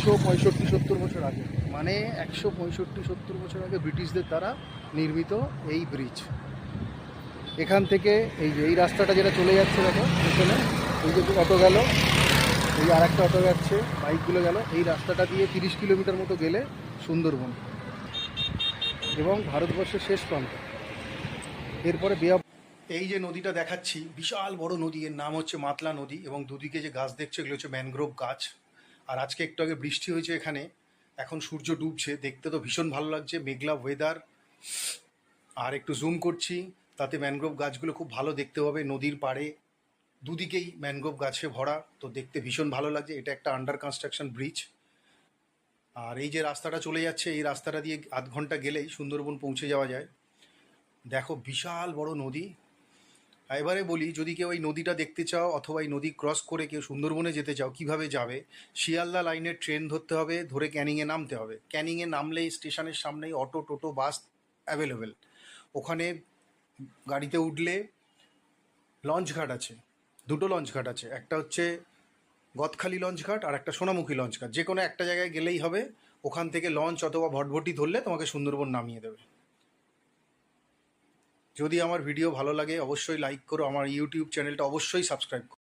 165-70 বছর আগে, মানে 165-70 বছর আগে ব্রিটিশদের দ্বারা নির্মিত এই ব্রিজ। এখান থেকে এই যে এই রাস্তাটা যেটা চলে যাচ্ছে দেখো এখানে, এই যে অটো গেল, এই আর একটা অটো যাচ্ছে, বাইকগুলো গেল, এই রাস্তাটা দিয়ে 30 কিলোমিটার মতো গেলে সুন্দরবন এবং ভারতবর্ষের শেষ প্রান্ত। এরপরে এই যে নদীটা দেখাচ্ছি, বিশাল বড় নদী, এর নাম হচ্ছে মাতলা নদী, এবং দুদিকে যে গাছ দেখছো এগুলো হচ্ছে ম্যানগ্রোভ গাছ। আর আজকে একটু আগে বৃষ্টি হয়েছে এখানে, এখন সূর্য ডুবছে, দেখতে তো ভীষণ ভালো লাগছে, মেঘলা ওয়েদার। আর একটু জুম করছি, তাতে ম্যানগ্রোভ গাছগুলো খুব ভালো দেখতে পাবে, নদীর পাড়ে দুদিকেই ম্যানগ্রোভ গাছে ভরা, তো দেখতে ভীষণ ভালো লাগছে। এটা একটা আন্ডার কনস্ট্রাকশন ব্রিজ। আর এই যে রাস্তাটা চলে যাচ্ছে, এই রাস্তাটা দিয়ে আধ ঘন্টা গেলেই সুন্দরবন পৌঁছে যাওয়া যায়। দেখো বিশাল বড় নদী। এবারে বলি, যদি কেউ এই নদীটা দেখতে চাও অথবা এই নদী ক্রস করে কেউ সুন্দরবনে যেতে চাও, কিভাবে যাবে? শিয়ালদা লাইনের ট্রেন ধরতে হবে, ধরে ক্যানিংয়ে নামতে হবে। ক্যানিংয়ে নামলেই স্টেশনের সামনেই অটো, টোটো, বাস অ্যাভেলেবেল। ওখানে গাড়িতে উঠলে লঞ্চ ঘাট আছে, দুটো লঞ্চ ঘাট আছে, একটা হচ্ছে গদখালি লঞ্চ ঘাট আর একটা সোনামুখী লঞ্চ ঘাট। যে কোনো একটা জায়গায় গেলেই হবে, ওখান থেকে লঞ্চ অথবা ভটভটি ধরলে তোমাকে সুন্দরবন নামিয়ে দেবে। যদি আমার ভিডিও ভালো লাগে অবশ্যই লাইক করো, আমার ইউটিউব চ্যানেলটা অবশ্যই সাবস্ক্রাইব করো।